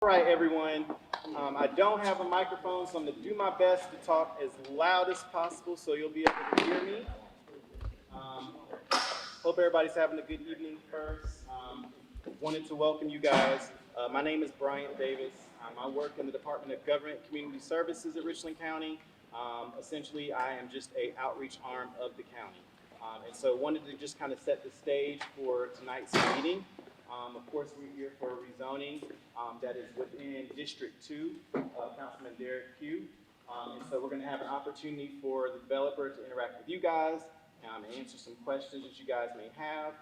All right, everyone. I don't have a microphone, so I'm going to do my best to talk as loud as possible so you'll be able to hear me. Um, Hope everybody's having a good evening first. Wanted to welcome you guys. My name is Bryant Davis. I work in the Department of Government and Community Services at Richland County. Essentially, I am just a outreach arm of the county. And so wanted to just kind of set the stage for tonight's meeting. Of course, we're here for rezoning that is within District 2 of Councilman Derrek, Pugh. And so we're going to have an opportunity for the developer to interact with you guys and answer some questions that you guys may have.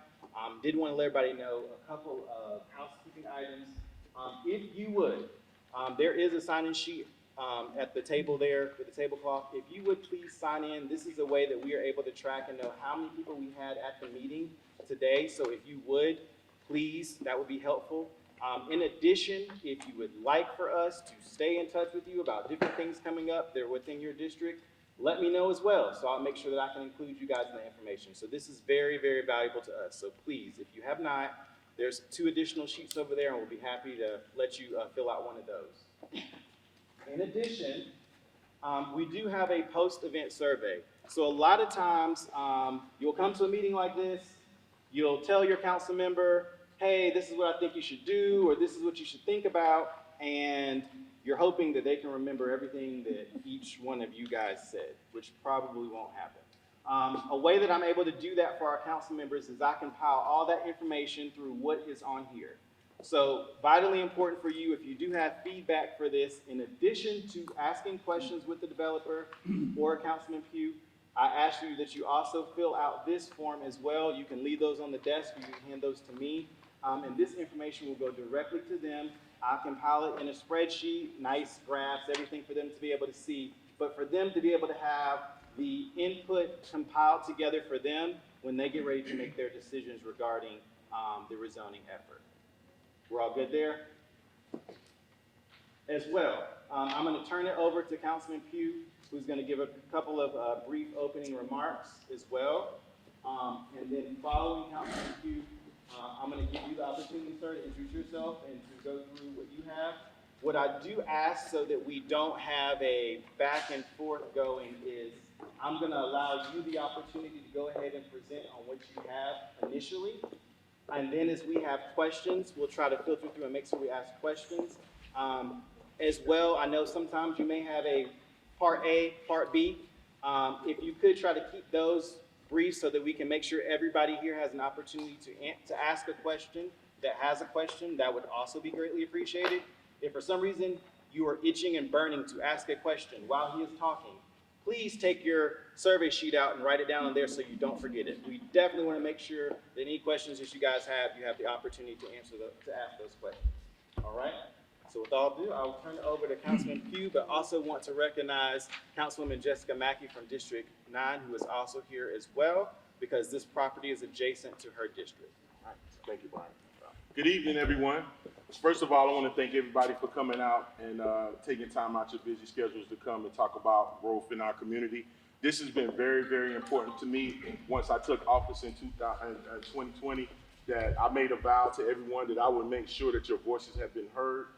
Did want to let everybody know a couple of housekeeping items. If you would, there is a sign-in sheet at the table there with the tablecloth. If you would please sign in, this is a way that we are able to track and know how many people we had at the meeting today. So if you would, please, that would be helpful. In addition, if you would like for us to stay in touch with you about different things coming up that are within your district, let me know as well, so I'll make sure that I can include you guys in the information. So this is very, very valuable to us. So please, if you have not, there's 2 additional sheets over there, and we'll be happy to let you fill out one of those. In addition, we do have a post-event survey. So a lot of times, you'll come to a meeting like this, you'll tell your council member, hey, this is what I think you should do, or this is what you should think about, and you're hoping that they can remember everything that each one of you guys said, which probably won't happen. A way that I'm able to do that for our council members is I compile all that information through what is on here. So vitally important for you, if you do have feedback for this, in addition to asking questions with the developer or Councilman Pugh, I ask you that you also fill out this form as well. You can leave those on the desk, or you can hand those to me. And this information will go directly to them. I compile it in a spreadsheet, nice graphs, everything for them to be able to see. But for them to be able to have the input compiled together for them when they get ready to make their decisions regarding the rezoning effort. We're all good there? As well, I'm going to turn it over to Councilman Pugh, who's going to give a couple of brief opening remarks as well. And then following Councilman Pugh, I'm going to give you the opportunity, sir, to introduce yourself and to go through what you have. What I do ask, so that we don't have a back and forth going, is I'm going to allow you the opportunity to go ahead and present on what you have initially. And then as we have questions, we'll try to filter through and make sure we ask questions. As well, I know sometimes you may have a part A, part B. If you could try to keep those brief so that we can make sure everybody here has an opportunity to ask a question that has a question, that would also be greatly appreciated. If for some reason you are itching and burning to ask a question while he is talking, please take your survey sheet out and write it down on there so you don't forget it. We definitely want to make sure that any questions that you guys have, you have the opportunity to ask those questions. All right? So with all due, I'll turn it over to Councilman Pugh, but also want to recognize Councilwoman Jesica Mackey from District 9, who is also here as well, because this property is adjacent to her district. All right. Thank you, Brian. Good evening, everyone. First of all, I want to thank everybody for coming out and taking time out your busy schedules to come and talk about growth in our community. This has been very, very important to me once I took office in 2020, that I made a vow to everyone that I would make sure that your voices have been heard.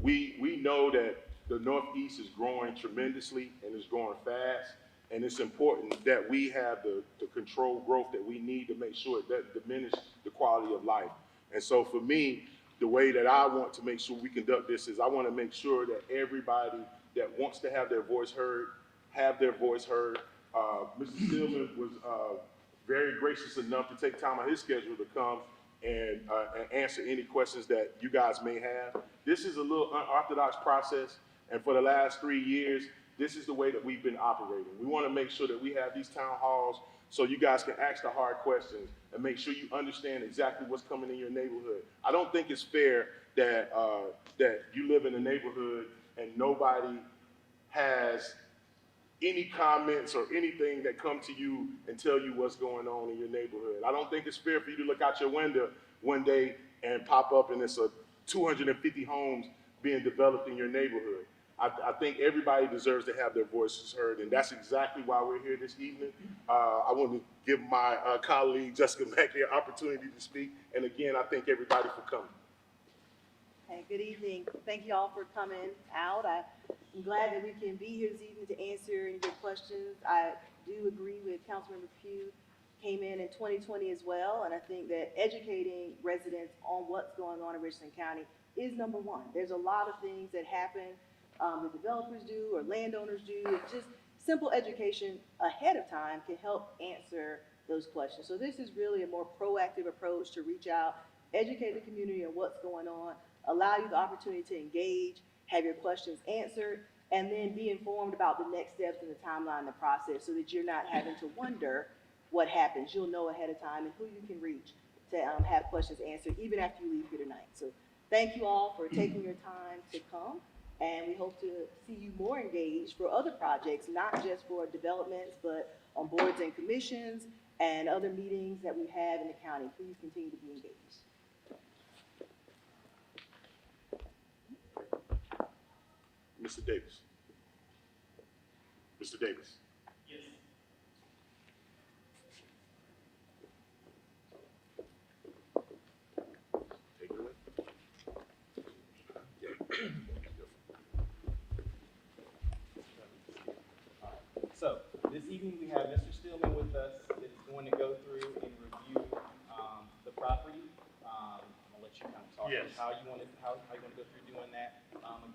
We know that the Northeast is growing tremendously and is growing fast, and it's important that we have the controlled growth that we need to make sure that diminish the quality of life. And so for me, the way that I want to make sure we conduct this is I want to make sure that everybody that wants to have their voice heard, have their voice heard. Mr. Stillman was very gracious enough to take time on his schedule to come and answer any questions that you guys may have. This is a little unorthodox process, and for the last 3 years, this is the way that we've been operating. We want to make sure that we have these town halls so you guys can ask the hard questions and make sure you understand exactly what's coming in your neighborhood. I don't think it's fair that that you live in a neighborhood and nobody has any comments or anything that come to you and tell you what's going on in your neighborhood. I don't think it's fair for you to look out your window one day and pop up and it's 250 homes being developed in your neighborhood. I think everybody deserves to have their voices heard, and that's exactly why we're here this evening. I want to give my colleague Jesica Mackey an opportunity to speak, and again, I thank everybody for coming. Hey, good evening. Thank you all for coming out. I'm glad that we can be here this evening to answer any of your questions. I do agree with Councilmember Pugh, came in 2020 as well, and I think that educating residents on what's going on in Richland County is number one. There's a lot of things that happen, that developers do or landowners do. It's just simple education ahead of time can help answer those questions. So this is really a more proactive approach to reach out, educate the community on what's going on, allow you the opportunity to engage, have your questions answered, and then be informed about the next steps in the timeline and the process so that you're not having to wonder what happens. You'll know ahead of time and who you can reach to have questions answered even after you leave here tonight. So thank you all for taking your time to come, and we hope to see you more engaged for other projects, not just for developments, but on boards and commissions and other meetings that we have in the county. Please continue to be engaged. Mr. Davis. Mr. Davis. Yes. Take it away. So this evening we have Mr. Stillman with us that is going to go through and review the property. I'm gonna let you kind of talk Yes. about how you want to go through doing that.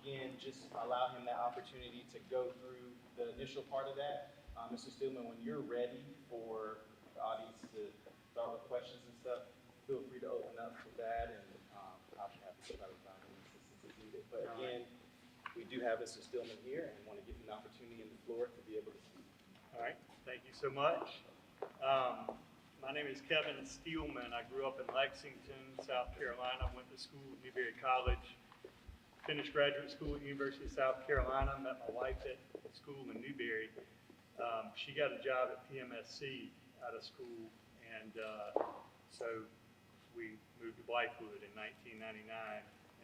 Again, just allow him that opportunity to go through the initial part of that. Mr. Stillman, when you're ready for the audience to start with questions and stuff, feel free to open up with that, and I'll be happy to try to find any assistance if needed. But again, we do have Mr. Stillman here and want to give him an opportunity in the floor to be able to speak. All right, thank you so much. My name is Kevin Steelman. I grew up in Lexington, South Carolina. Went to school at Newberry College. Finished graduate school at University of South Carolina. Met my wife at school in Newberry. She got a job at PMSC out of school, and so we moved to Blythewood in 1999,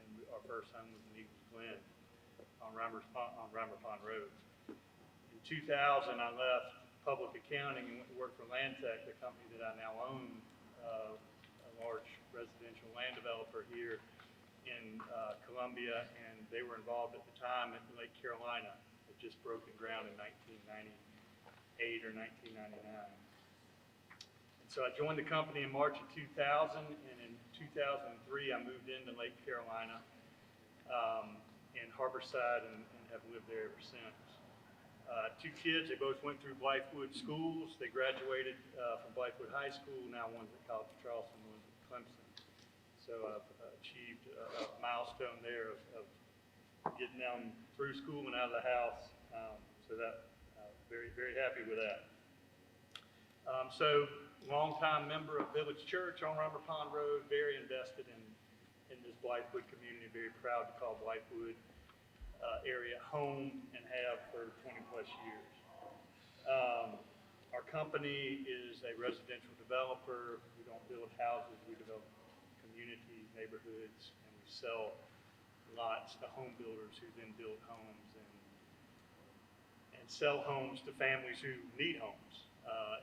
and our first home was in Eagles Glen on Reimer Pond Road. In 2000, I left public accounting and went to work for Landtech, the company that I now own, a large residential land developer here in Columbia, and they were involved at the time in Lake Carolina. It just broken ground in 1998 or 1999. And so I joined the company in March of 2000, and in 2003 I moved into Lake Carolina in Harborside and have lived there ever since. Two kids, they both went through Blythewood schools. They graduated from Blythewood High School. Now one's at College of Charleston, one's at Clemson. So I've achieved a milestone there of getting them through school and out of the house. So that, very, very happy with that. So longtime member of Village Church on Reimer Pond Road, very invested in this Blythewood community, very proud to call Blythewood area home and have for 20 plus years. Our company is a residential developer. We don't build houses, we develop communities, neighborhoods, and we sell lots to home builders who then build homes and sell homes to families who need homes.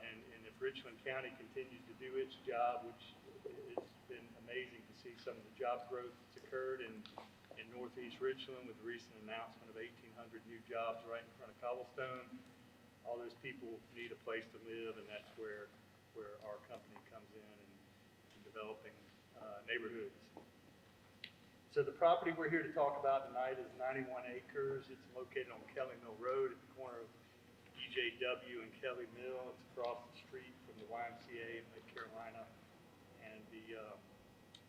And if Richland County continues to do its job, which it's been amazing to see some of the job growth that's occurred in Northeast Richland with the recent announcement of 1,800 new jobs right in front of Cobblestone. All those people need a place to live, and that's where our company comes in and developing neighborhoods. So the property we're here to talk about tonight is 91 acres. It's located on Kelly Mill Road at the corner of EJW and Kelly Mill. It's across the street from the YMCA in Lake Carolina and the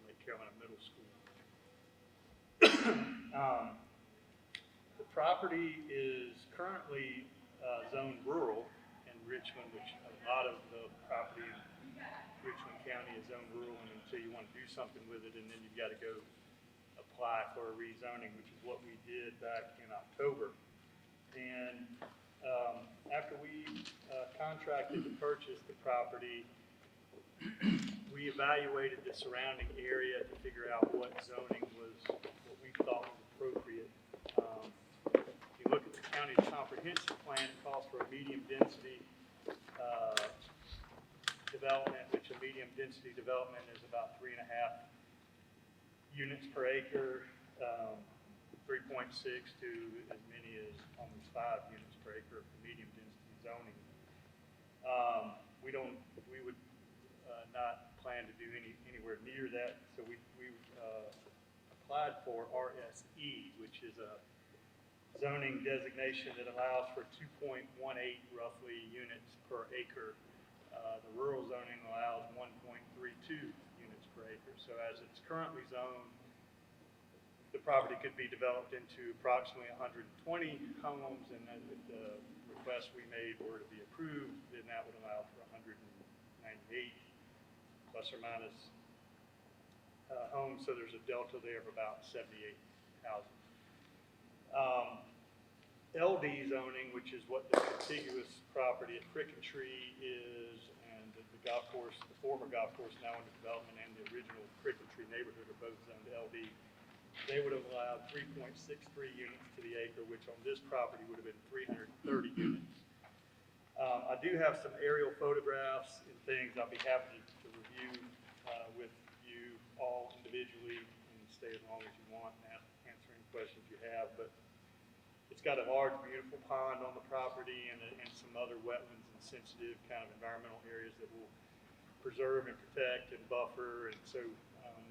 Lake Carolina Middle School. The property is currently zoned rural in Richland, which a lot of the property in Richland County is zoned rural, and until you want to do something with it, and then you've got to go apply for a rezoning, which is what we did back in October. And after we contracted to purchase the property, we evaluated the surrounding area to figure out what zoning was what we thought was appropriate. If you look at the county's comprehensive plan, it calls for a medium density development, which a medium density development is about 3.5 units per acre. 3.6 to as many as almost 5 units per acre for medium density zoning. We would not plan to do anywhere near that, so we applied for RSE, which is a zoning designation that allows for 2.18 roughly units per acre. The rural zoning allows 1.32 units per acre. So as it's currently zoned, the property could be developed into approximately 120 homes, and then if the request we made were to be approved, then that would allow for 198 plus or minus homes. So there's a delta there of about 78 houses. LD zoning, which is what the contiguous property at Crick and Tree is, and the golf course, the former golf course now under development, and the original Crick and Tree neighborhood are both zoned LD. They would have allowed 3.63 units to the acre, which on this property would have been 330 units. I do have some aerial photographs and things I'll be happy to review with you all individually, and stay as long as you want and answer any questions you have. But it's got a large, beautiful pond on the property and some other wetlands and sensitive kind of environmental areas that will preserve and protect and buffer. And so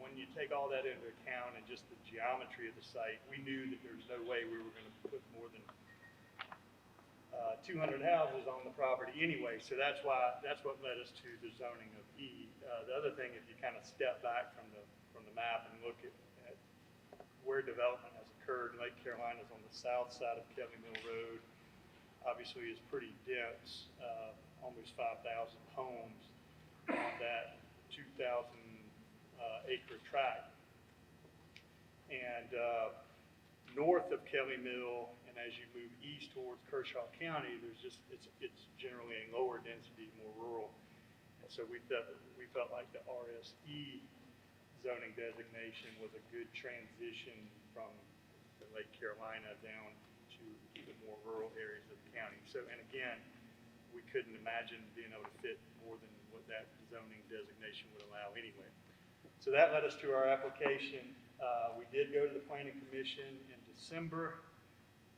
when you take all that into account and just the geometry of the site, we knew that there's no way we were going to put more than 200 houses on the property anyway. So that's what led us to the zoning of E. The other thing, if you kind of step back from the map and look at where development has occurred, Lake Carolina is on the south side of Kelly Mill Road. Obviously, is pretty dense, almost 5,000 homes on that 2,000 acre tract. And north of Kelly Mill, and as you move east towards Kershaw County, it's generally a lower density, more rural. And so we felt like the RSE zoning designation was a good transition from the Lake Carolina down to the more rural areas of the county. So, and again, we couldn't imagine being able to fit more than what that zoning designation would allow anyway. So that led us to our application. We did go to the Planning Commission in December.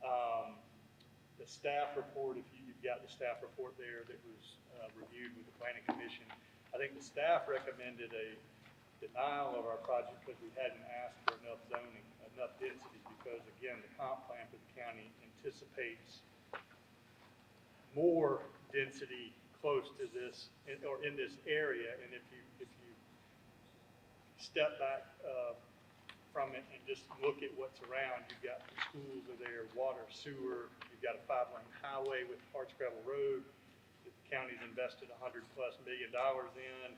The staff report, if you've got the staff report there that was reviewed with the Planning Commission, I think the staff recommended a denial of our project because we hadn't asked for enough zoning, enough density, because again, the comp plan for the county anticipates more density close to this, or in this area. And if you step back from it and just look at what's around, you've got the schools are there, water, sewer, you've got a 5-lane highway with hardscrabble road that the county's invested $100+ million in.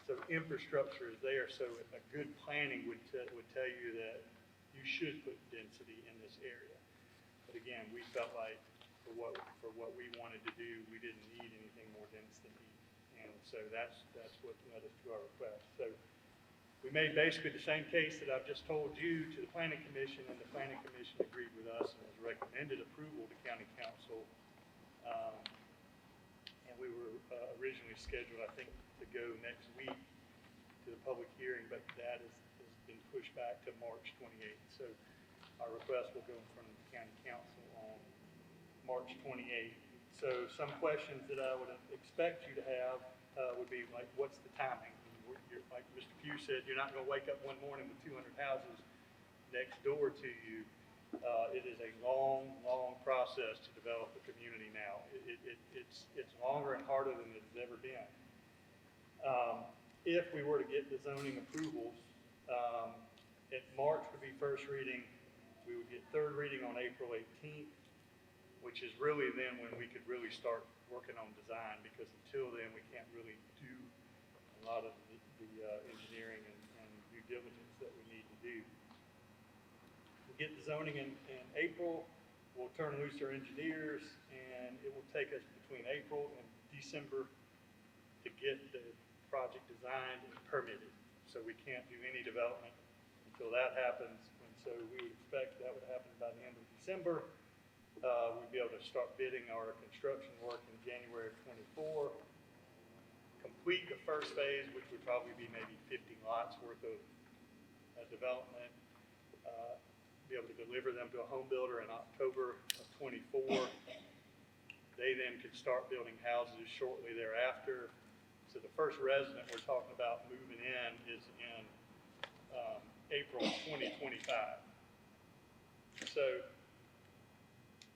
So infrastructure is there. So a good planning would tell you that you should put density in this area. But again, we felt like for what we wanted to do, we didn't need anything more dense than E. And so that's what led us to our request. So we made basically the same case that I've just told you to the Planning Commission, and the Planning Commission agreed with us and has recommended approval to County Council. And we were originally scheduled, I think, to go next week to the public hearing, but that has been pushed back to March 28th. So our request will go in front of the County Council on March 28th. So some questions that I would expect you to have would be like, what's the timing? Like Mr. Pugh said, you're not going to wake up one morning with 200 houses next door to you. It is a long, long process to develop a community now. It's longer and harder than it has ever been. If we were to get the zoning approvals, March would be first reading. We would get third reading on April 18th, which is really then when we could really start working on design, because until then we can't really do a lot of the engineering and due diligence that we need to do. We'll get the zoning in April. We'll turn loose our engineers, and it will take us between April and December to get the project designed and permitted. So we can't do any development until that happens. And so we would expect that would happen by the end of December. We'd be able to start bidding our construction work in January of 24. Complete the first phase, which would probably be maybe 50 lots worth of development be able to deliver them to a home builder in October of '24. They then could start building houses shortly thereafter. So the first resident we're talking about moving in is in April 2025. So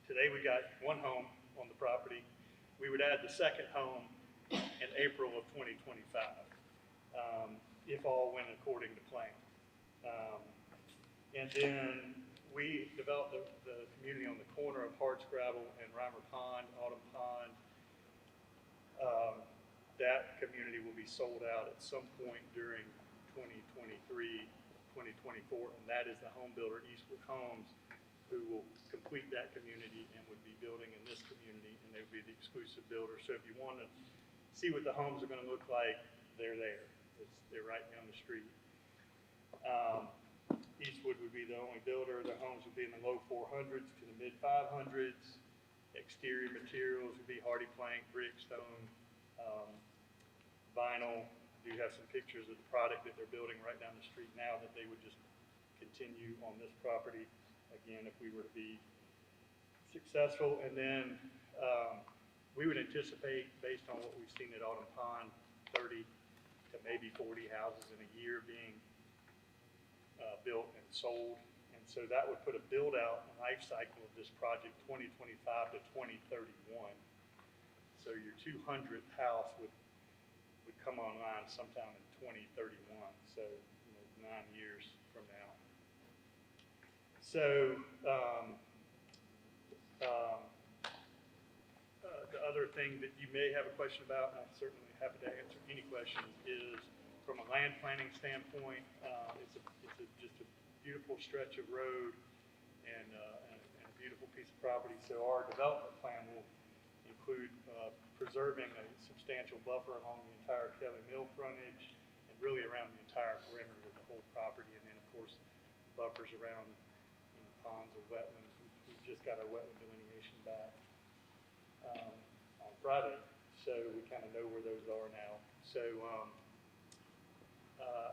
today we got one home on the property. We would add the second home in April of 2025, if all went according to plan. And then we developed the community on the corner of Hardscrabble and Reimer Pond, Autumn Pond. That community will be sold out at some point during 2023, 2024, and that is the home builder Eastwood Homes, who will complete that community and would be building in this community, and they would be the exclusive builder. So if you want to see what the homes are going to look like, they're there. They're right down the street. Eastwood would be the only builder. Their homes would be in the low 400s to the mid 500s. Exterior materials would be hardy plank, brick, stone, vinyl. I do have some pictures of the product that they're building right down the street now that they would just continue on this property, again, if we were to be successful. And then we would anticipate, based on what we've seen at Autumn Pond, 30 to maybe 40 houses in a year being built and sold. And so that would put a build-out life cycle of this project 2025 to 2031. So your 200th house would come online sometime in 2031, so 9 years from now. So the other thing that you may have a question about, and I'm certainly happy to answer any questions, is from a land planning standpoint, it's just a beautiful stretch of road and a beautiful piece of property. So our development plan will include preserving a substantial buffer along the entire Kelly Mill frontage and really around the entire perimeter of the whole property. And then, of course, buffers around ponds or wetlands. We've just got our wetland delineation back on Friday, so we kind of know where those are now. So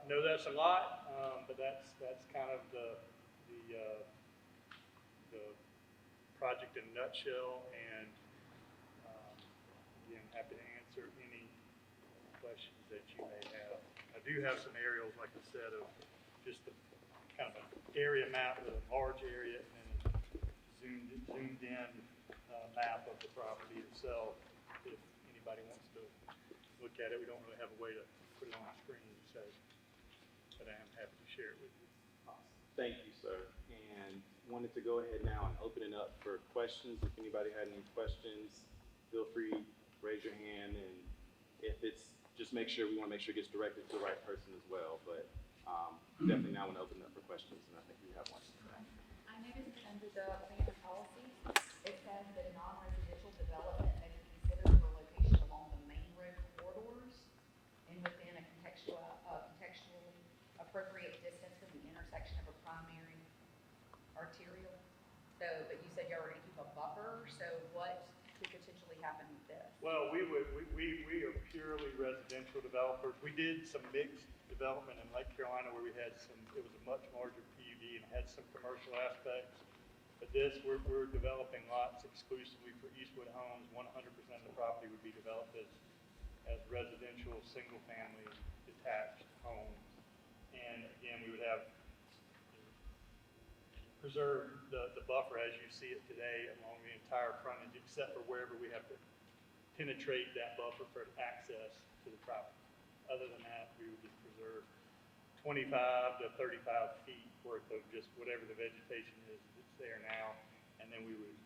know that's a lot, but that's kind of the project in a nutshell. And again, happy to answer any questions that you may have. I do have some aerials, like I said, of just the kind of an area map with a large area and then a zoomed in map of the property itself. If anybody wants to look at it, we don't really have a way to put it on the screen, so, but I am happy to share it with you. Awesome. Thank you, sir. And wanted to go ahead now and open it up for questions. If anybody had any questions, feel free, raise your hand, and if it's, just make sure, we want to make sure it gets directed to the right person as well. But definitely now want to open it up for questions, and I think we have one. I noticed that under the plan of policy, it says that non-residential development may be considered for location along the main road corridors and within a contextually appropriate distance from the intersection of a primary arterial. So, but you said you were going to keep a buffer, so what could potentially happen with this? Well, we are purely residential developers. We did some mixed development in Lake Carolina where we had some, it was a much larger PUD and had some commercial aspects. But this, we're developing lots exclusively for Eastwood Homes. 100% of the property would be developed as residential, single-family, detached homes. And again, we would have preserved the buffer as you see it today along the entire frontage, except for wherever we have to penetrate that buffer for access to the property. Other than that, we would just preserve 25 to 35 feet worth of just whatever the vegetation is that's there now, and then we would,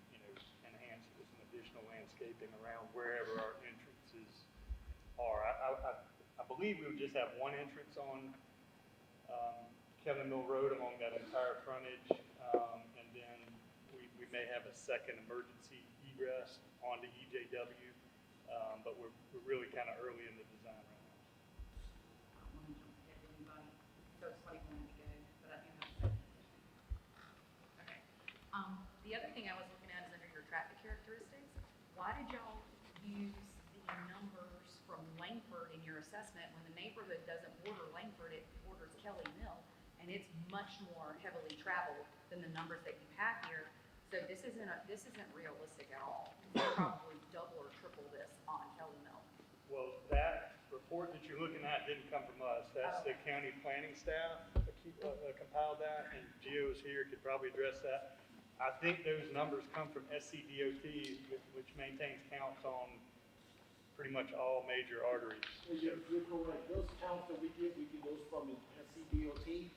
enhance it with some additional landscaping around wherever our entrances are. I believe we would just have one entrance on Kevin Mill Road along that entire frontage, and then we may have a second emergency egress onto EJW, but we're really kind of early in the design right now. So it's 21 to go, but I do have a second. Okay. The other thing I was looking at is under your traffic characteristics. Why did y'all use the numbers from Langford in your assessment when the neighborhood doesn't border Langford, it borders Kelly Mill, and it's much more heavily traveled than the numbers that you have here. So this isn't realistic at all. We'll probably double or triple this on Kelly Mill. Well, that report that you're looking at didn't come from us. That's the county planning staff that compiled that, and Gio's here, could probably address that. I think those numbers come from SCDOT, which maintains counts on pretty much all major arteries. You're correct. Those counts that we get those from the SCDOT,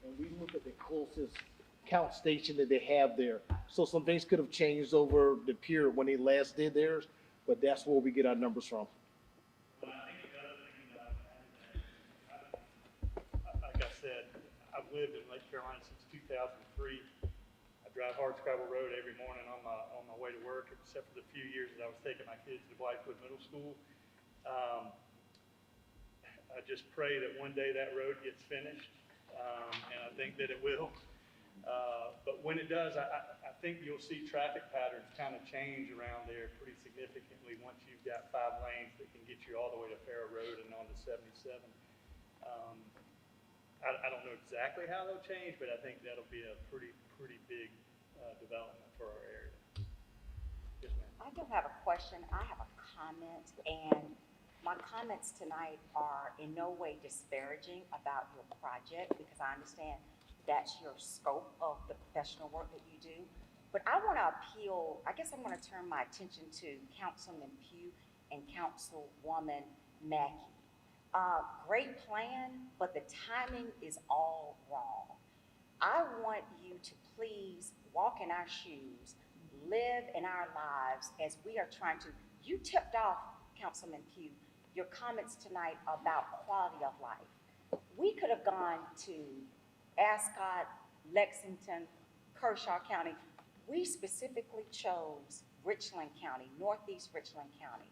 and we look at the closest count station that they have there. So some things could have changed over the period when they last did theirs, but that's where we get our numbers from. But I think the other thing that like I said, I've lived in Lake Carolina since 2003. I drive Hardscrabble Road every morning on my way to work, except for the few years that I was taking my kids to Blythewood Middle School. I just pray that one day that road gets finished, and I think that it will. But when it does, I think you'll see traffic patterns kind of change around there pretty significantly once you've got 5 lanes that can get you all the way to Farrow Road and on to 77. I don't know exactly how they'll change, but I think that'll be a pretty big development for our area. Yes, ma'am. I don't have a question, I have a comment, and my comments tonight are in no way disparaging about your project, because I understand that's your scope of the professional work that you do. But I want to appeal, I guess I'm going to turn my attention to Councilman Pugh and Councilwoman Mackey. Great plan, but the timing is all wrong. I want you to please walk in our shoes, live in our lives as we are trying to, you tipped off, Councilman Pugh, your comments tonight about quality of life. We could have gone to Ascot, Lexington, Kershaw County. We specifically chose Richland County, Northeast Richland County.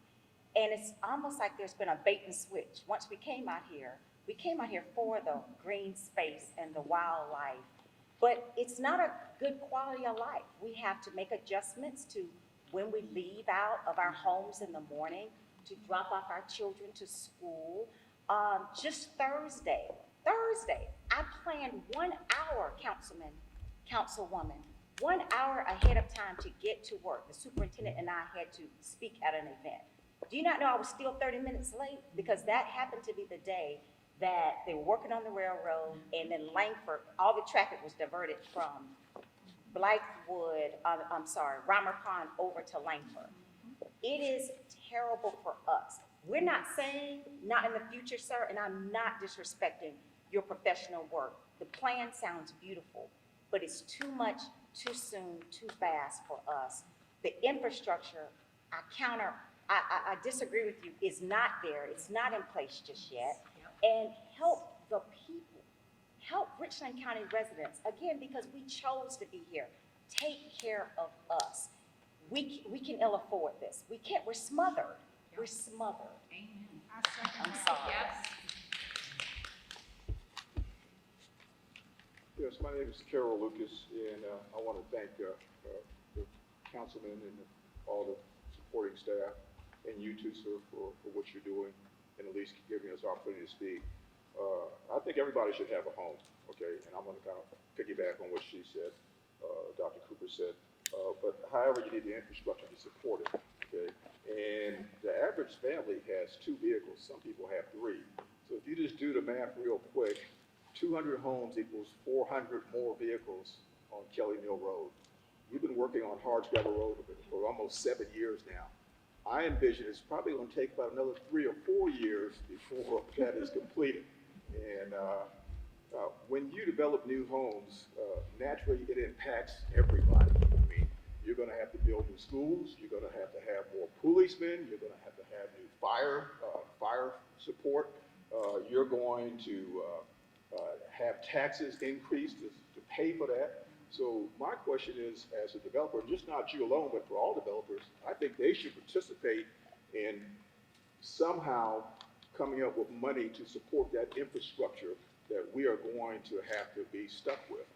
And it's almost like there's been a bait and switch. Once we came out here for the green space and the wildlife, but it's not a good quality of life. We have to make adjustments to when we leave out of our homes in the morning to drop off our children to school. Just Thursday, I planned 1 hour, Councilwoman, 1 hour ahead of time to get to work. The superintendent and I had to speak at an event. Do you not know I was still 30 minutes late? Because that happened to be the day that they were working on the railroad, and then Langford, all the traffic was diverted from Romer Pond over to Langford. It is terrible for us. We're not saying not in the future, sir, and I'm not disrespecting your professional work. The plan sounds beautiful, but it's too much, too soon, too fast for us. The infrastructure, I disagree with you, is not there. It's not in place just yet. And help the people, help Richland County residents, again, because we chose to be here. Take care of us. We can ill afford this. We can't, we're smothered. We're smothered. Amen. I'm sorry. Yes. Yes, my name is Carol Lucas, and I want to thank the councilman and all the supporting staff, and you too, sir, for what you're doing, and at least giving us the opportunity to speak. I think everybody should have a home, okay? And I'm going to kind of piggyback on what she said, Dr. Cooper said. But however, you need the infrastructure to support it, okay? And the average family has 2 vehicles. Some people have 3. So if you just do the math real quick, 200 homes equals 400 more vehicles on Kelly Mill Road. We've been working on Hardscrabble Road for almost 7 years now. I envision it's probably going to take about another 3 or 4 years before that is completed. And when you develop new homes, naturally it impacts everybody. I mean, you're going to have to build new schools. You're going to have more policemen. You're going to have new fire support. You're going to have taxes increased to pay for that. So my question is, as a developer, just not you alone, but for all developers, I think they should participate in somehow coming up with money to support that infrastructure that we are going to have to be stuck with.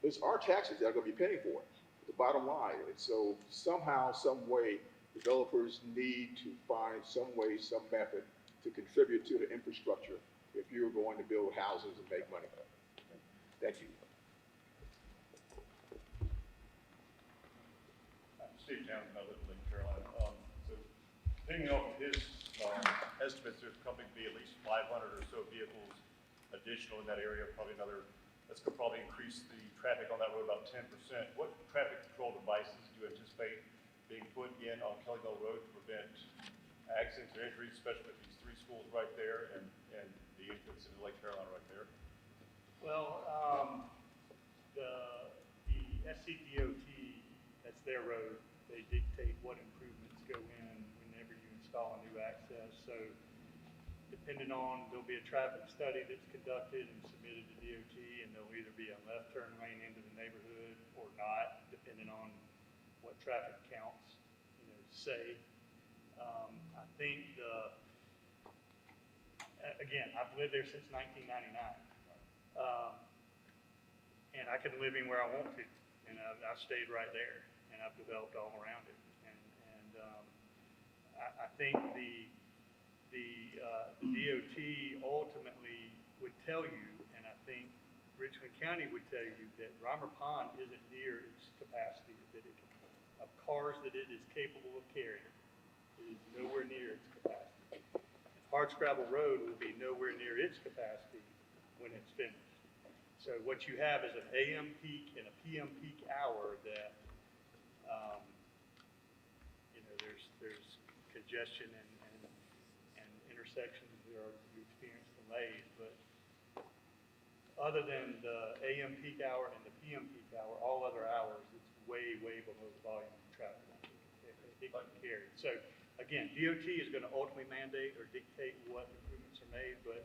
It's our taxes that are going to be paying for it, the bottom line. And so somehow, some way, developers need to find some way, some method to contribute to the infrastructure if you're going to build houses and make money. Thank you. Steve Townsend, I live in Lake Carolina. So depending on his estimates, there's probably be at least 500 or so vehicles additional in that area, probably another, that's going to probably increase the traffic on that road about 10%. What traffic control devices do you anticipate being put in on Kelly Mill Road to prevent accidents or injuries, especially with these three schools right there and the entrance into Lake Carolina right there? Well, the SCDOT, that's their road, they dictate what improvements go in whenever you install a new access. So depending on, there'll be a traffic study that's conducted and submitted to DOT, and there'll either be a left turn lane into the neighborhood or not, depending on what traffic counts, say. I think again, I've lived there since 1999. And I can live anywhere I want to, and I've stayed right there, and I've developed all around it. And I think the DOT ultimately would tell you, and I think Richmond County would tell you, that Reimer Pond isn't near its capacity, that of cars that it is capable of carrying. It is nowhere near its capacity. And Hardscrabble Road will be nowhere near its capacity when it's finished. So what you have is an AM peak and a PM peak hour that, there's congestion and intersections where you experience delays, but other than the AM peak hour and the PM peak hour, all other hours, it's way, way below the volume of traffic it can carry. So again, DOT is going to ultimately mandate or dictate what improvements are made, but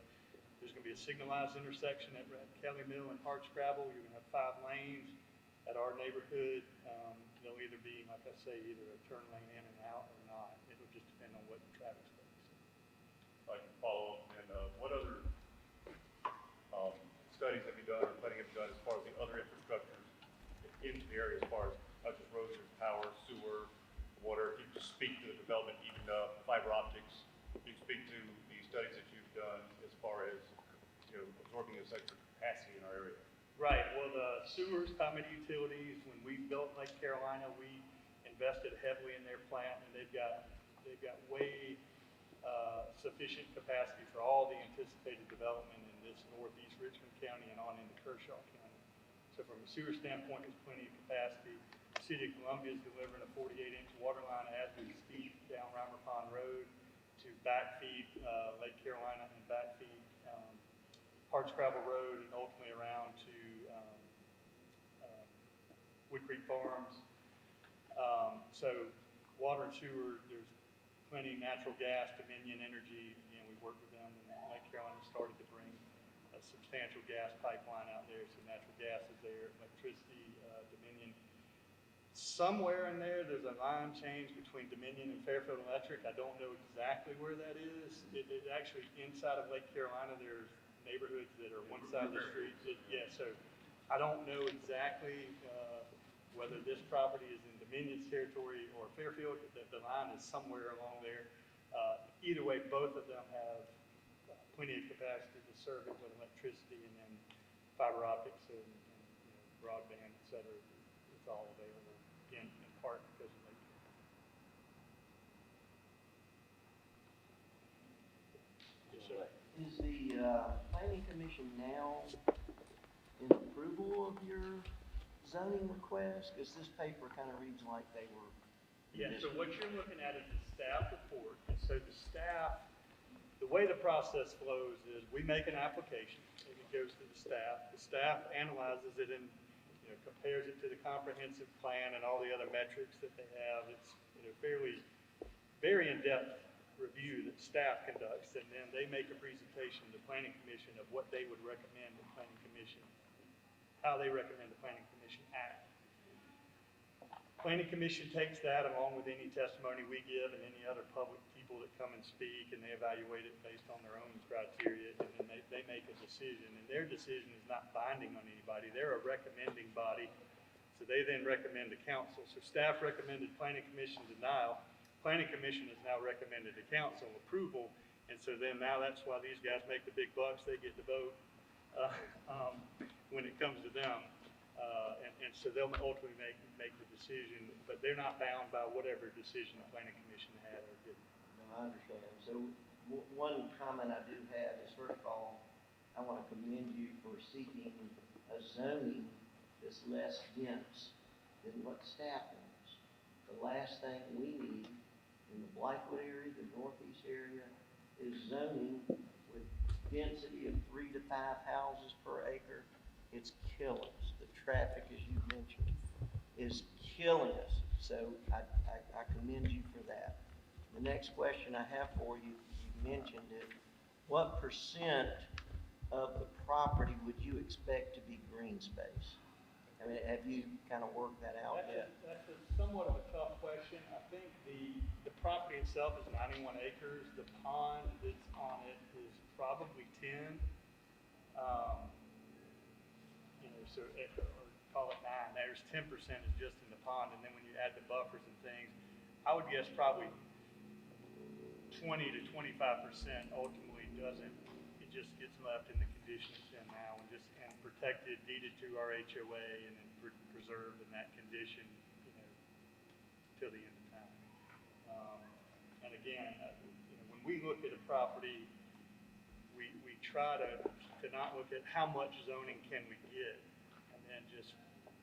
there's going to be a signalized intersection at Kelly Mill and Hardscrabble. You're going to have 5 lanes at our neighborhood. They'll either be, like I say, either a turn lane in and out or not. It'll just depend on what the traffic study says. If I can follow up, and what other studies have you done or planning have you done as far as the other infrastructures into the area, as far as not just roads, there's power, sewer, water? If you just speak to the development, even fiber optics, you can speak to the studies that you've done as far as absorbing this extra capacity in our area. Right. Well, the sewers, common utilities, when we built Lake Carolina, we invested heavily in their plant, and they've got way sufficient capacity for all the anticipated development in this northeast Richmond County and on into Kershaw County. So from a sewer standpoint, there's plenty of capacity. The City of Columbia is delivering a 48-inch water line as we speak down Reimer Pond Road to backfeed Lake Carolina and backfeed Hardscrabble Road and ultimately around to Wood Creek Farms. So water and sewer, there's plenty of natural gas, Dominion Energy. Again, we worked with them, and Lake Carolina started to bring a substantial gas pipeline out there, so natural gas is there, electricity, Dominion. Somewhere in there, there's a line change between Dominion and Fairfield Electric. I don't know exactly where that is. It actually, inside of Lake Carolina, there's neighborhoods that are one side of the street. So I don't know exactly whether this property is in Dominion's territory or Fairfield. The line is somewhere along there. Either way, both of them have plenty of capacity to serve it with electricity, and then fiber optics and broadband, et cetera. It's all available, again, in part because of Lake Carolina. Yes, sir. Is the planning commission now in approval of your zoning request? Because this paper kind of reads like they were. Yeah, so what you're looking at is the staff report. And so the staff, the way the process flows is we make an application and it goes to the staff. The staff analyzes it and compares it to the comprehensive plan and all the other metrics that they have. It's very in-depth review that staff conducts, and then they make a presentation to the planning commission of what they would recommend the planning commission, how they recommend the planning commission act. Planning commission takes that along with any testimony we give and any other public people that come and speak, and they evaluate it based on their own criteria, and then they make a decision, and their decision is not binding on anybody. They're a recommending body, so they then recommend to council. So staff recommended planning commission denial. Planning commission has now recommended to council approval, and so then now that's why these guys make the big bucks. They get to vote when it comes to them. And so they'll ultimately make the decision, but they're not bound by whatever decision the planning commission had or didn't. No, I understand. So one comment I do have is, first of all, I want to commend you for seeking a zoning that's less dense than what staff wants. The last thing we need in the Blythewood area, the northeast area, is zoning with density of 3 to 5 houses per acre. It's killing us. The traffic, as you mentioned, is killing us. So I commend you for that. The next question I have for you, you mentioned it, what percent of the property would you expect to be green space? I mean, have you kind of worked that out yet? That's somewhat of a tough question. I think the property itself is 91 acres. The pond that's on it is probably 10. So or call it 9. There's 10% is just in the pond, and then when you add the buffers and things, I would guess probably 20 to 25% ultimately doesn't. It just gets left in the condition it's in now, and protected, deeded to our HOA, and then preserved in that condition, till the end of time. And again, when we look at a property, we try to not look at how much zoning can we get, and then just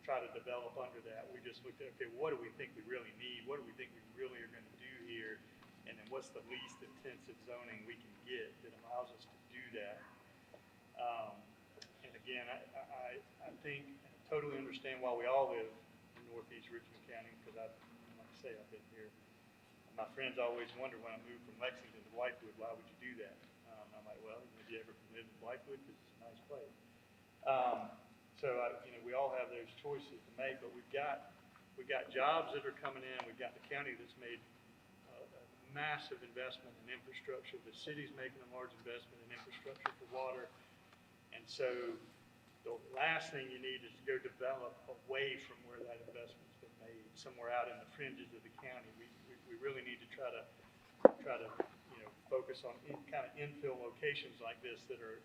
try to develop under that. We just look at, okay, what do we think we really need? What do we think we really are going to do here? And then what's the least intensive zoning we can get that allows us to do that? And again, I think, I totally understand why we all live in Northeast Richmond County, because like I say, I've been here. My friends always wonder when I moved from Lexington to Blythewood, why would you do that? I'm like, well, have you ever lived in Blythewood? Because it's a nice place. So we all have those choices to make, but we've got jobs that are coming in. We've got the county that's made a massive investment in infrastructure. The city's making a large investment in infrastructure for water. And so the last thing you need is to go develop away from where that investment's been made, somewhere out in the fringes of the county. We really need to try to focus on kind of infill locations like this that are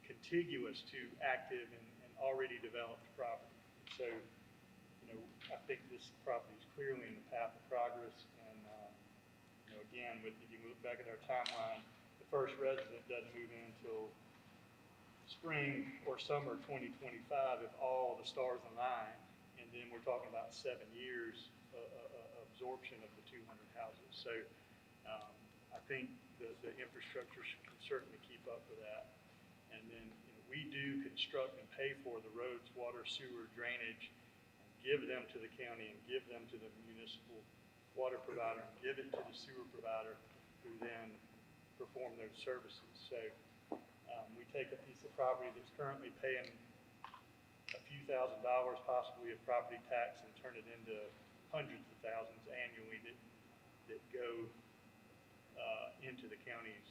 contiguous to active and already developed property. So, I think this property is clearly in the path of progress. And, again, if you look back at our timeline, the first resident doesn't move in until spring or summer 2025 if all the stars align. And then we're talking about 7 years absorption of the 200 houses. So, I think the infrastructure can certainly keep up with that. And then we do construct and pay for the roads, water, sewer, drainage, and give them to the county and give them to the municipal water provider and give it to the sewer provider who then perform those services. So we take a piece of property that's currently paying a few $1,000s possibly of property tax and turn it into hundreds of thousands annually that go into the county's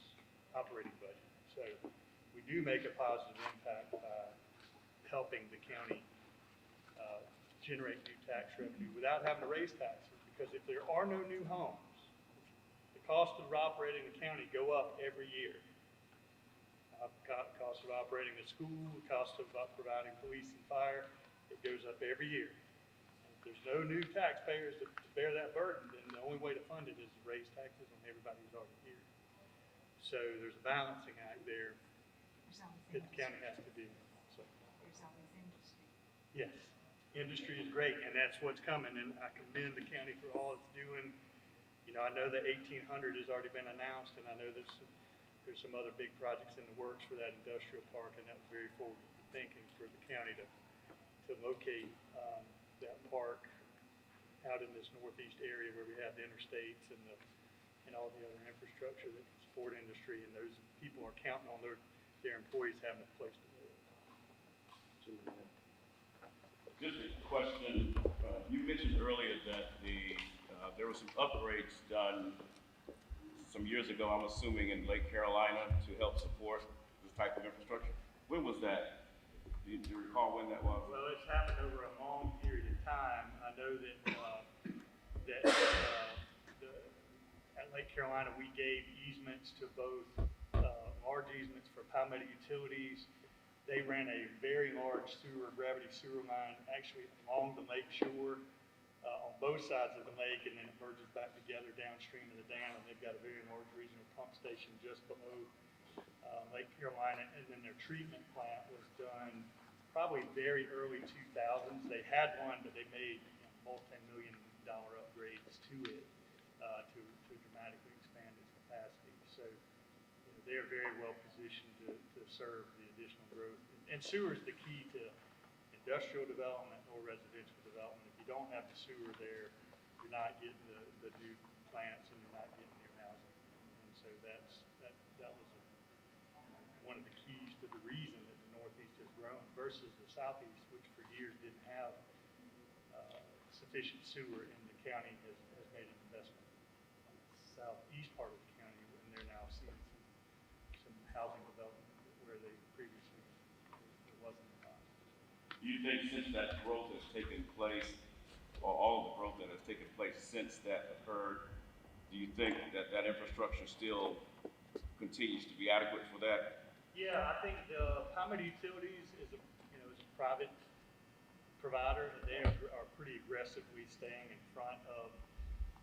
operating budget. So we do make a positive impact by helping the county generate new tax revenue without having to raise taxes. Because if there are no new homes, the cost of operating the county go up every year. Cost of operating the school, the cost of providing police and fire, it goes up every year. And if there's no new taxpayers to bear that burden, then the only way to fund it is to raise taxes on everybody who's already here. So there's a balancing act there that the county has to do. So, yes, industry is great, and that's what's coming, and I commend the county for all it's doing. I know the 1800 has already been announced, and I know there's some other big projects in the works for that industrial park, and that was very forward thinking for the county to locate that park out in this northeast area where we have the interstates and all the other infrastructure that can support industry, and those people are counting on their employees having a place to live. Just a question. You mentioned earlier that there were some upgrades done some years ago, I'm assuming, in Lake Carolina to help support this type of infrastructure. When was that? Do you recall when that was? Well, it's happened over a long period of time. I know that at Lake Carolina, we gave easements to both large easements for Palmetto Utilities They ran a very large gravity sewer line, actually along the lake shore, on both sides of the lake, and then it merges back together downstream of the dam, and they've got a very large regional pump station just below Lake Carolina, and then their treatment plant was done probably very early 2000s. They had one, but they made multi-million-dollar upgrades to it to dramatically expand its capacity. So they are very well positioned to serve the additional growth. And sewer is the key to industrial development or residential development. If you don't have the sewer there, you're not getting the new plants and you're not getting new housing. And so that was one of the keys to the reason that the Northeast has grown versus the Southeast, which for years didn't have sufficient sewer, and the county has made an investment in the southeast part of the county, and they're now seeing some housing development where they previously there wasn't a lot. Do you think since that growth has taken place, or all of the growth that has taken place since that occurred, do you think that that infrastructure still continues to be adequate for that? Yeah, I think the Pugh Utilities is a private provider, and they are pretty aggressively staying in front of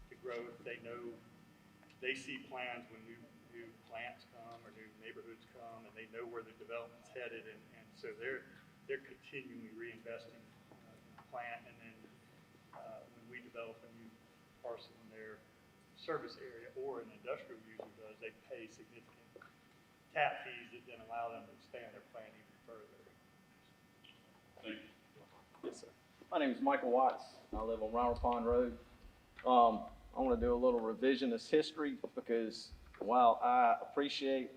the growth. They see plans when new plants come or new neighborhoods come, and they know where the development's headed, and so they're continually reinvesting in the plant, and then when we develop a new parcel in their service area or an industrial user does, they pay significant tap fees that then allow them to expand their plant even further. Thank you. Yes, sir. My name is Michael Watts. I live on Round Pond Road. I want to do a little revisionist history because while I appreciate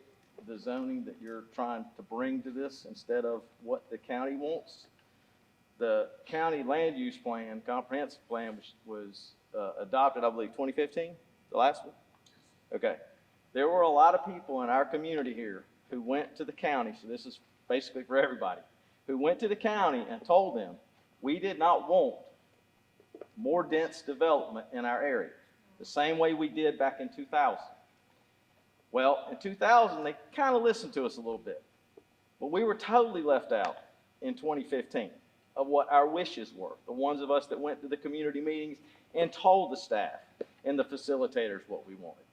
the zoning that you're trying to bring to this instead of what the county wants, the county land use plan, comprehensive plan was adopted, I believe, 2015, the last one? Okay. There were a lot of people in our community here who went to the county, so this is basically for everybody, who went to the county and told them, we did not want more dense development in our area, the same way we did back in 2000. Well, in 2000, they kind of listened to us a little bit, but we were totally left out in 2015 of what our wishes were, the ones of us that went to the community meetings and told the staff and the facilitators what we wanted.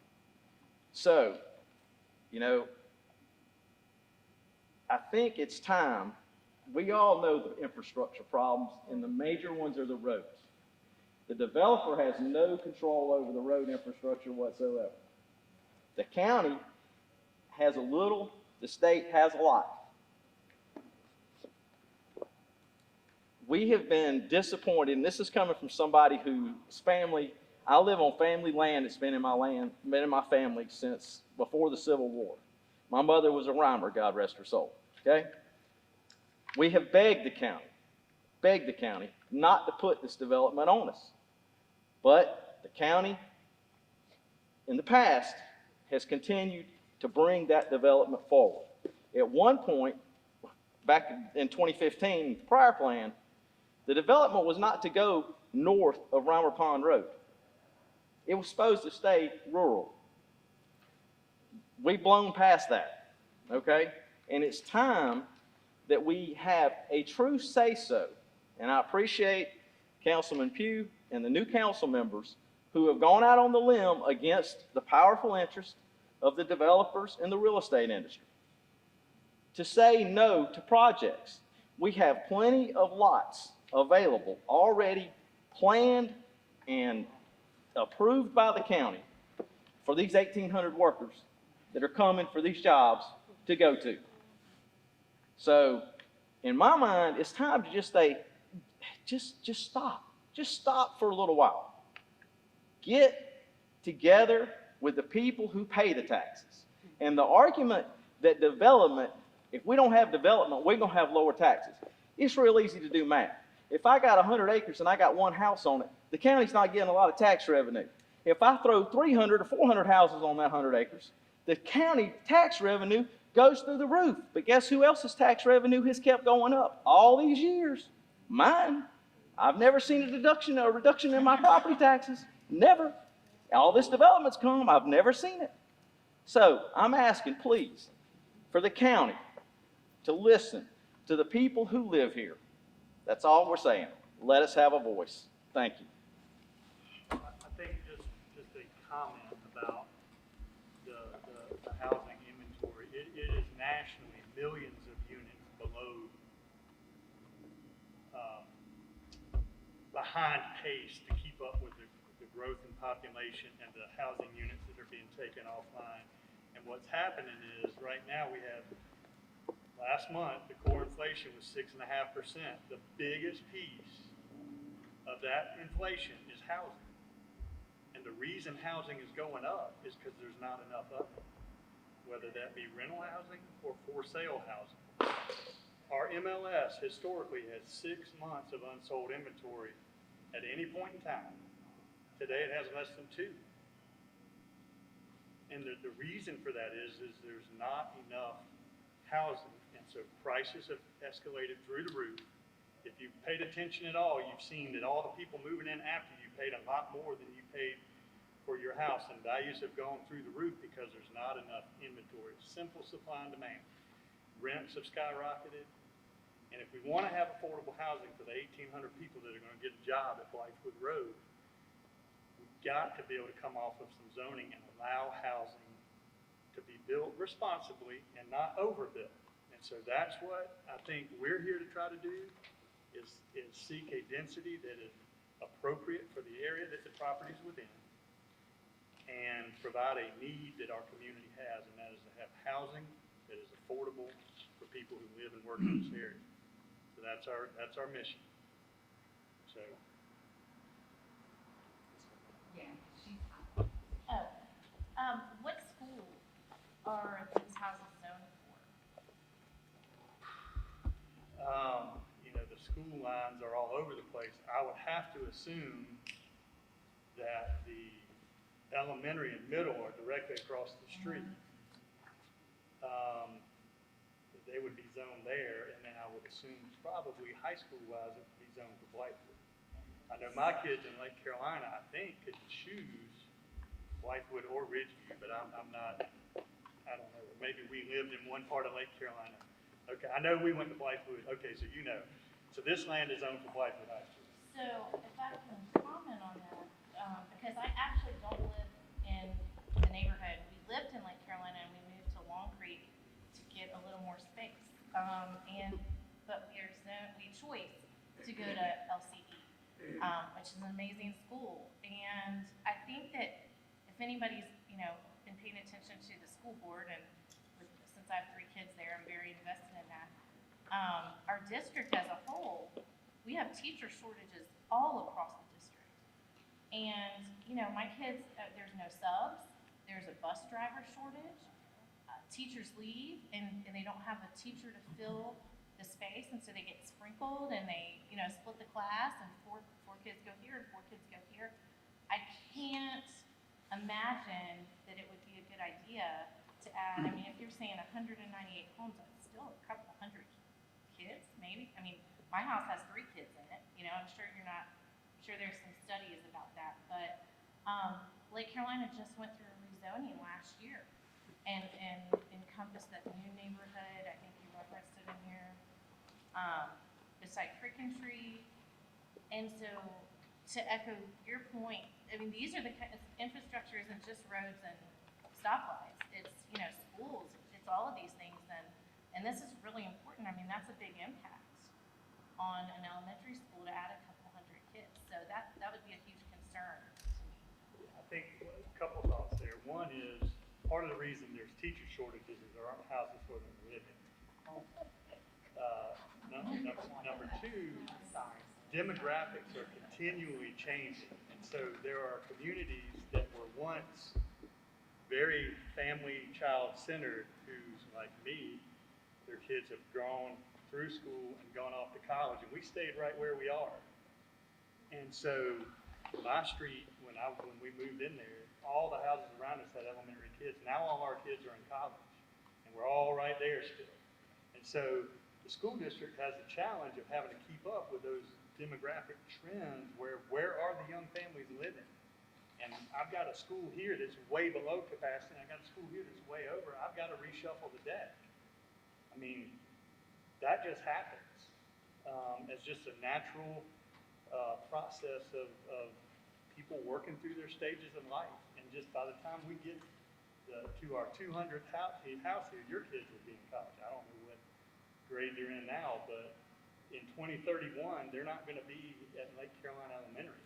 So, I think it's time. We all know the infrastructure problems, and the major ones are the roads. The developer has no control over the road infrastructure whatsoever. The county has a little, the state has a lot. We have been disappointed, and this is coming from somebody whose family, I live on family land that's been in my family since before the Civil War. My mother was a rhymer, God rest her soul, okay? We have begged the county not to put this development on us. But the county, in the past, has continued to bring that development forward. At one point, back in 2015, the prior plan, the development was not to go north of Round Pond Road. It was supposed to stay rural. We've blown past that, okay? And it's time that we have a true say-so. And I appreciate Councilman Pugh and the new council members who have gone out on the limb against the powerful interest of the developers in the real estate industry to say no to projects. We have plenty of lots available, already planned and approved by the county for these 1,800 workers that are coming for these jobs to go to. So, in my mind, it's time to just say, just stop. Just stop for a little while. Get together with the people who pay the taxes. And the argument that development, if we don't have development, we're going to have lower taxes. It's real easy to do math. If I got 100 acres and I got one house on it, the county's not getting a lot of tax revenue. If I throw 300 or 400 houses on that 100 acres, the county tax revenue goes through the roof. But guess who else's tax revenue has kept going up all these years? Mine. I've never seen a reduction in my property taxes. Never. All this development's come, I've never seen it. So I'm asking, please, for the county to listen to the people who live here. That's all we're saying. Let us have a voice. Thank you. I think just a comment about the housing inventory. It is nationally millions of units below, behind pace to keep up with the growth in population and the housing units that are being taken offline. And what's happening is, right now we have, last month, the core inflation was 6.5%. The biggest piece of that inflation is housing. And the reason housing is going up is because there's not enough of it, whether that be rental housing or for sale housing. Our MLS historically has 6 months of unsold inventory at any point in time. Today it has less than 2. And the reason for that is there's not enough housing. And so prices have escalated through the roof. If you've paid attention at all, you've seen that all the people moving in after you paid a lot more than you paid for your house, and values have gone through the roof because there's not enough inventory. Simple supply and demand. Rents have skyrocketed, and if we want to have affordable housing for the 1,800 people that are going to get a job at Blythewood Road, we've got to be able to come off of some zoning and allow housing to be built responsibly and not overbuilt. And so that's what I think we're here to try to do, is seek a density that is appropriate for the area that the property is within, and provide a need that our community has, and that is to have housing that is affordable for people who live and work in this area. So that's our mission. So. Yeah, she's what school are these houses zoned for? The school lines are all over the place. I would have to assume that the elementary and middle are directly across the street. They would be zoned there, and then I would assume probably high school wise it would be zoned for Blythewood. I know my kids in Lake Carolina, I think, could choose Blythewood or Ridgeview, but I'm not, I don't know. Maybe we lived in one part of Lake Carolina. Okay, I know we went to Blythewood. Okay, so you know. So this land is owned for Blythewood High School. So if I can comment on that, because I actually don't live in the neighborhood. We lived in Lake Carolina and we moved to Long Creek to get a little more space. But we choice to go to LCE, which is an amazing school. And I think that if anybody's, been paying attention to the school board, and since I have 3 kids there, I'm very invested in that. Our district as a whole, we have teacher shortages all across the district. And, my kids, there's no subs, there's a bus driver shortage, teachers leave and they don't have a teacher to fill the space, and so they get sprinkled and they, split the class, and four kids go here and 4 kids go here. I can't imagine that it would be a good idea to add, if you're saying 198 homes, that's still a couple of hundred kids, maybe. My house has 3 kids in it, I'm sure there's some studies about that, but Lake Carolina just went through a rezoning last year and encompassed that new neighborhood. I think you referenced it in here, beside Crick and Tree. And so, to echo your point, these are the kind of infrastructure isn't just roads and stoplights. It's schools. It's all of these things, and this is really important. That's a big impact on an elementary school to add a couple hundred kids. So that would be a huge concern to me. I think a couple of thoughts there. One is, part of the reason there's teacher shortages is there aren't houses for them to live in. Number 2, demographics are continually changing. And so there are communities that were once very family, child-centered, who's like me, their kids have gone through school and gone off to college, and we stayed right where we are. And so my street, when we moved in there, all the houses around us had elementary kids. Now all our kids are in college, and we're all right there still. And so the school district has the challenge of having to keep up with those demographic trends where are the young families living? And I've got a school here that's way below capacity, and I've got a school here that's way over. I've got to reshuffle the deck. That that just happens. It's just a natural process of people working through their stages in life. And just by the time we get to our 200th house here, your kids will be in college. I don't know what grade they're in now, but in 2031, they're not going to be at Lake Carolina Elementary.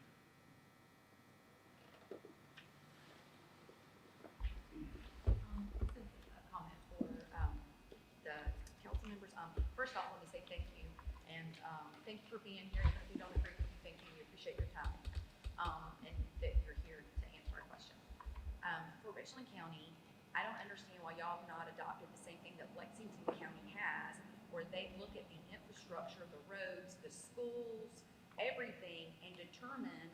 This is a comment for the council members. First off, let me say thank you, and thank you for being here. Even if we don't agree with you, thank you. We appreciate your time, and that you're here to answer our questions. For Richland County, I don't understand why y'all have not adopted the same thing that Lexington County has, where they look at the infrastructure, the roads, the schools, everything, and determine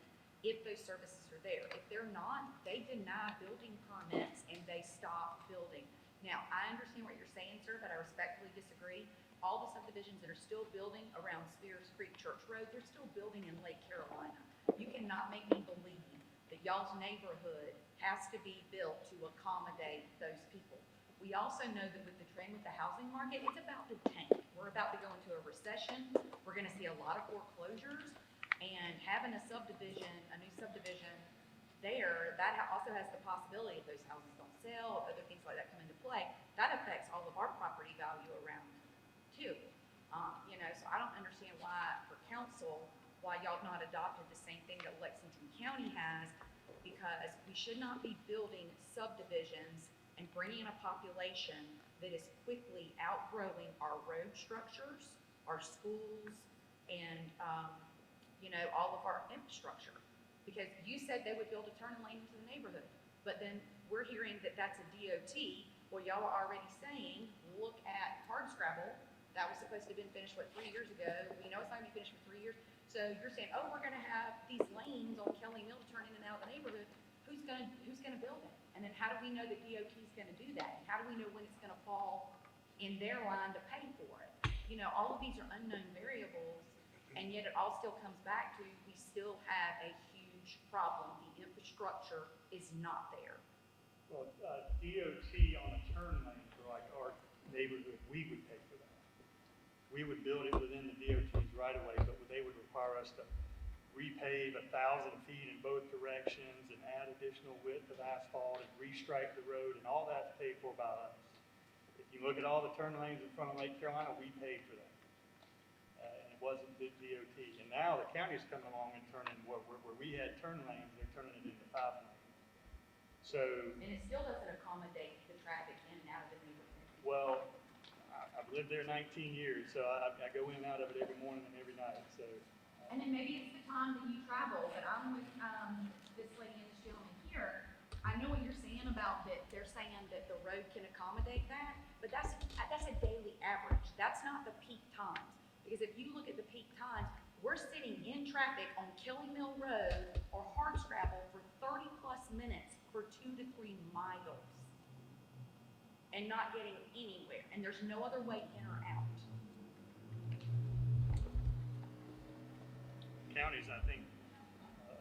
if those services are there. If they're not, they deny building permits and they stop building. Now, I understand what you're saying, sir, but I respectfully disagree. All the subdivisions that are still building around Spears Creek Church Road, they're still building in Lake Carolina. You cannot make me believe that y'all's neighborhood has to be built to accommodate those people. We also know that with the trend with the housing market, it's about to tank. We're about to go into a recession. We're gonna see a lot of foreclosures, and having a subdivision, a new subdivision there, that also has the possibility if those houses don't sell, other things like that come into play, that affects all of our property value around too. You know, so I don't understand why, for council, why y'all have not adopted the same thing that Lexington County has, because we should not be building subdivisions and bringing in a population that is quickly outgrowing our road structures, our schools, and, you know, all of our infrastructure. Because you said they would build a turn lane into the neighborhood, but then we're hearing that that's a DOT. Well, y'all are already saying, look at hardscrabble. That was supposed to have been finished, what, 3 years ago. We know it's not gonna be finished for 3 years. So you're saying, oh, we're gonna have these lanes on Kelly Mill to turn in and out of the neighborhood. Who's gonna build it? And then how do we know that DOT's gonna do that? How do we know when it's gonna fall in their line to pay for it? You know, all of these are unknown variables, and yet it all still comes back to, we still have a huge problem. The infrastructure is not there. Well, DOT on a turn lane for like our neighborhood, we would pay for that. We would build it within the DOT's right of way, but they would require us to repave 1,000 feet in both directions and add additional width of asphalt and restripe the road, and all that's paid for by us. If you look at all the turn lanes in front of Lake Carolina, we paid for that. And it wasn't the DOT. And now the county's coming along and turning, where we had turn lanes, they're turning it into 5 lanes. So, And it still doesn't accommodate the traffic in and out of the neighborhood. well, I've lived there 19 years, so I go in and out of it every morning and every night, so. And then maybe it's the time that you travel, but I'm with, this lady and this gentleman here. I know what you're saying about that, they're saying that the road can accommodate that, but that's a daily average. That's not the peak times. Because if you look at the peak times, we're sitting in traffic on Kelly Mill Road or hardscrabble for 30+ minutes for 2 to 3 miles and not getting anywhere. And there's no other way in or out. Counties, I think,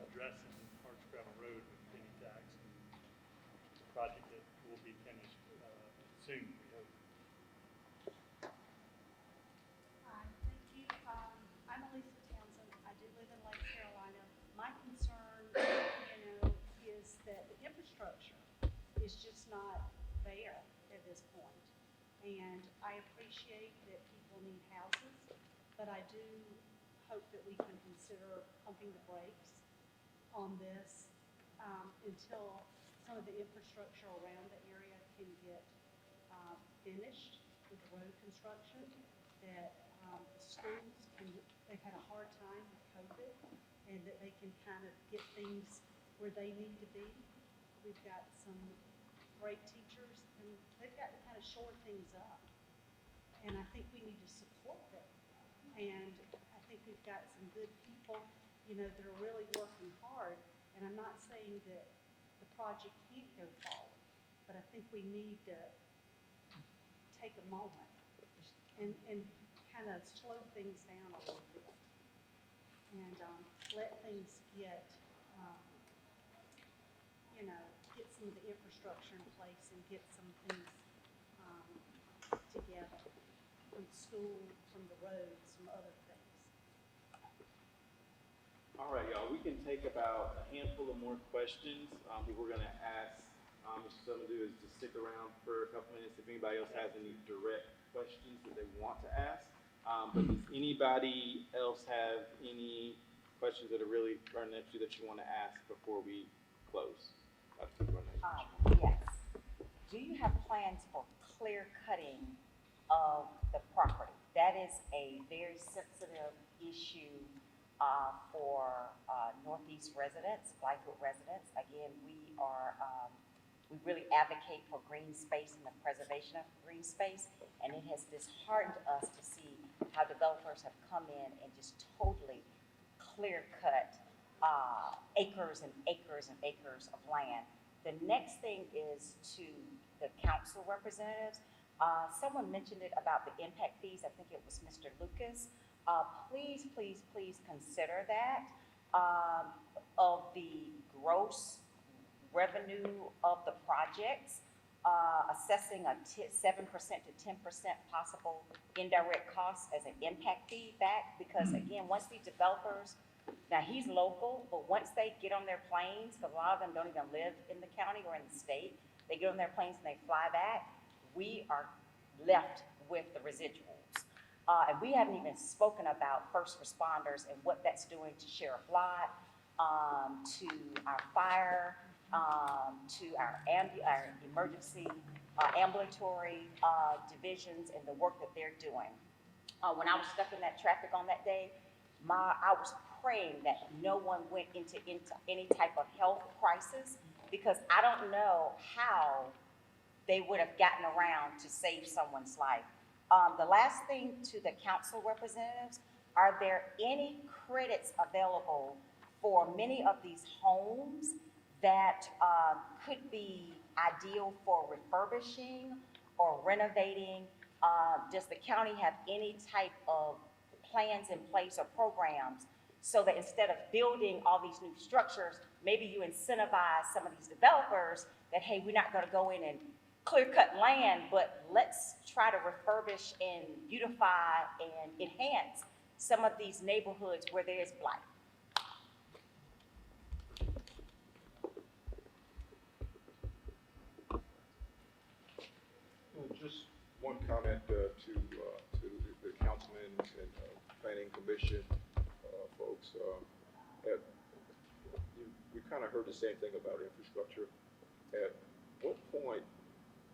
addressing hardscrabble road with penny tax. It's a project that will be finished soon, we hope. Hi, thank you. I'm Elisa Townsend. I do live in Lake Carolina. My concern, is that the infrastructure is just not there at this point. And I appreciate that people need houses, but I do hope that we can consider pumping the brakes on this until some of the infrastructure around the area can get finished with the road construction, that the schools they've had a hard time with COVID, and that they can kind of get things where they need to be. We've got some great teachers, and they've got to kind of shore things up. And I think we need to support them. And I think we've got some good people, that are really working hard. And I'm not saying that the project can't go forward, but I think we need to take a moment and kind of slow things down a little bit and let things get, get some of the infrastructure in place and get some things together. from the school, from the roads, from other things. All right, y'all, we can take about a handful of more questions. We're gonna ask, what some to do is just stick around for a couple minutes if anybody else has any direct questions that they want to ask. But does anybody else have any questions that are really burning at you that you want to ask before we close? Yes. Do you have plans for clear cutting of the property? That is a very sensitive issue for Northeast residents, Blythewood residents. Again, we really advocate for green space and the preservation of green space, and it has disheartened us to see how developers have come in and just totally clear cut acres and acres and acres of land. The next thing is to the council representatives. Someone mentioned it about the impact fees. I think it was Mr. Lucas. Please, please, please consider that of the gross revenue of the projects, assessing a 7% to 10% possible indirect costs as an impact fee back. Because again, once these developers, now he's local, but once they get on their planes, because a lot of them don't even live in the county or in the state, they get on their planes and they fly back, we are left with the residuals. And we haven't even spoken about first responders and what that's doing to Sheriff Lott, to our fire, to our emergency ambulatory divisions and the work that they're doing. When I was stuck in that traffic on that day, I was praying that no one went into any type of health crisis, because I don't know how they would have gotten around to save someone's life. The last thing to the council representatives, are there any credits available for many of these homes that could be ideal for refurbishing or renovating? Does the county have any type of plans in place or programs so that instead of building all these new structures, maybe you incentivize some of these developers that, hey, we're not gonna go in and clear cut land, but let's try to refurbish and beautify and enhance some of these neighborhoods where there is blight. Just one comment to the councilmen and planning commission folks. We kind of heard the same thing about infrastructure. At what point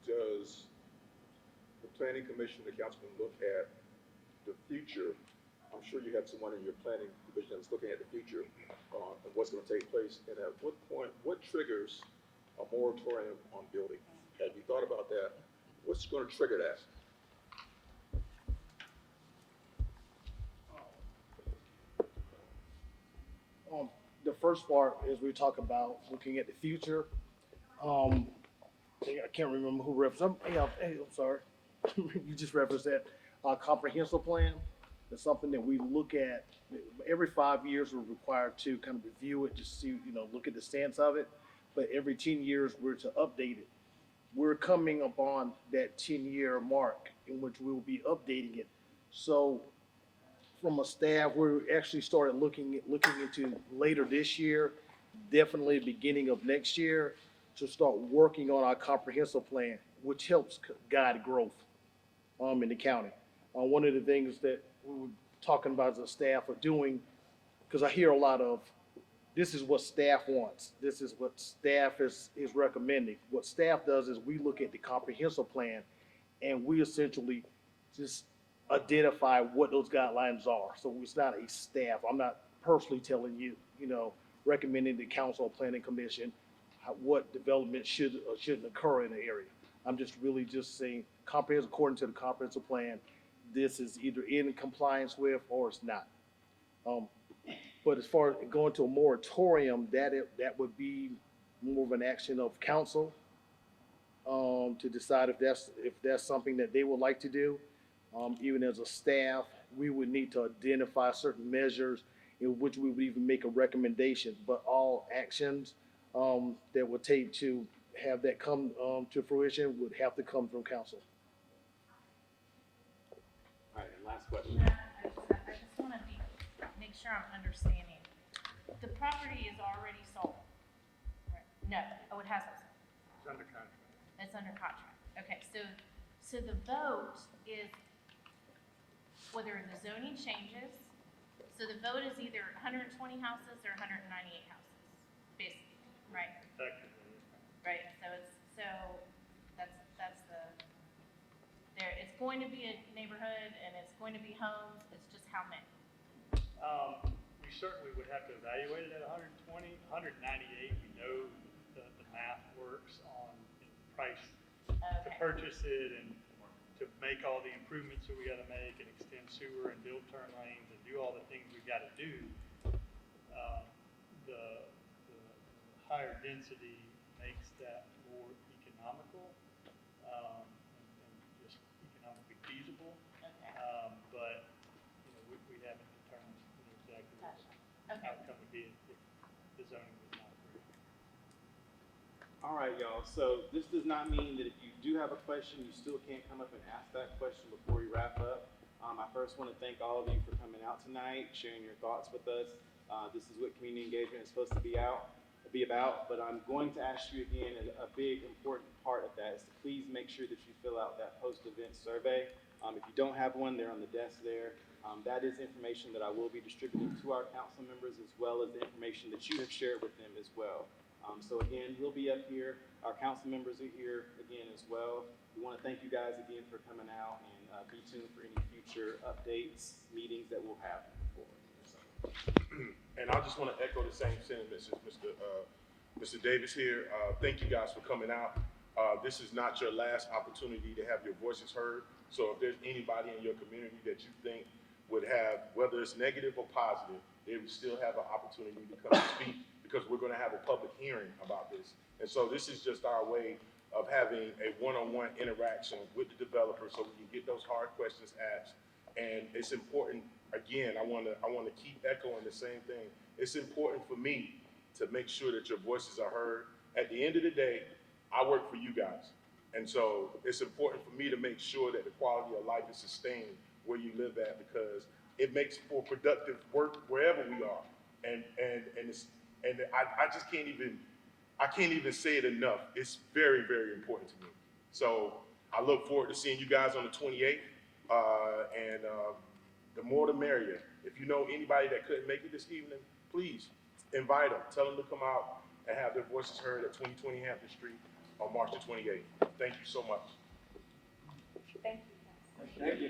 does the planning commission, the councilman, look at the future? I'm sure you had someone in your planning commission that's looking at the future and what's going to take place. And at what point, what triggers a moratorium on building? Have you thought about that? What's going to trigger that? The first part is we talk about looking at the future. I can't remember who referenced. I'm sorry. You just referenced that comprehensive plan. It's something that we look at every 5 years. We're required to kind of review it, just see, look at the stance of it. But every 10 years, we're to update it. We're coming upon that 10-year mark in which we will be updating it. So from a staff, we actually started looking into later this year, definitely beginning of next year, to start working on our comprehensive plan, which helps guide growth in the county. One of the things that we were talking about as a staff are doing, because I hear a lot of, this is what staff wants, this is what staff is recommending. What staff does is we look at the comprehensive plan and we essentially just identify what those guidelines are. So it's not a staff. I'm not personally telling you, recommending the council or planning commission what development should or shouldn't occur in the area. I'm just really just saying comprehensive, according to the comprehensive plan, this is either in compliance with or it's not. But as far as going to a moratorium, that would be more of an action of council to decide if that's something that they would like to do. Even as a staff, we would need to identify certain measures in which we would even make a recommendation. But all actions that would take to have that come to fruition would have to come from council. last question. I just want to make sure I'm understanding. The property is already sold? Right. No, oh, it hasn't sold. It's under contract. It's under contract. Okay, so the vote is whether the zoning changes. So the vote is either 120 houses or 198 houses, basically, right? Effectively. Right, so that's the, it's going to be a neighborhood and it's going to be homes, it's just how many? We certainly would have to evaluate it at 120, 198, we know the math works on the price to Okay, purchase it and to make all the improvements that we gotta make and extend sewer and build turn lanes and do all the things we gotta do. The higher density makes that more economical, and just economically feasible. okay, But, you know, we haven't determined exactly what gotcha. the Okay, outcome would be if the zoning was not approved. All right, y'all. So this does not mean that if you do have a question, you still can't come up and ask that question before we wrap up. I first want to thank all of you for coming out tonight, sharing your thoughts with us. This is what community engagement is supposed to be about. But I'm going to ask you again, a big important part of that is to please make sure that you fill out that post-event survey. If you don't have one, they're on the desk there. That is information that I will be distributing to our council members, as well as the information that you have shared with them as well. So again, we'll be up here. Our council members are here again as well. We want to thank you guys again for coming out, and be tuned for any future updates, meetings that we'll have. And I just want to echo the same sentiments as Mr. Davis here. Thank you guys for coming out. This is not your last opportunity to have your voices heard. So if there's anybody in your community that you think would have, whether it's negative or positive, they would still have an opportunity to come and speak, because we're going to have a public hearing about this. And so this is just our way of having a one-on-one interaction with the developer so we can get those hard questions asked. And it's important, again, I want to keep echoing the same thing. It's important for me to make sure that your voices are heard. At the end of the day, I work for you guys. And so it's important for me to make sure that the quality of life is sustained where you live at, because it makes for productive work wherever we are. And I just can't even say it enough. It's very, very important to me. So I look forward to seeing you guys on the 28th. The more the merrier. If you know anybody that couldn't make it this evening, please invite them. Tell them to come out and have their voices heard at 2020 Hampton Street on March the 28th. Thank you so much. Thank you. Thank you.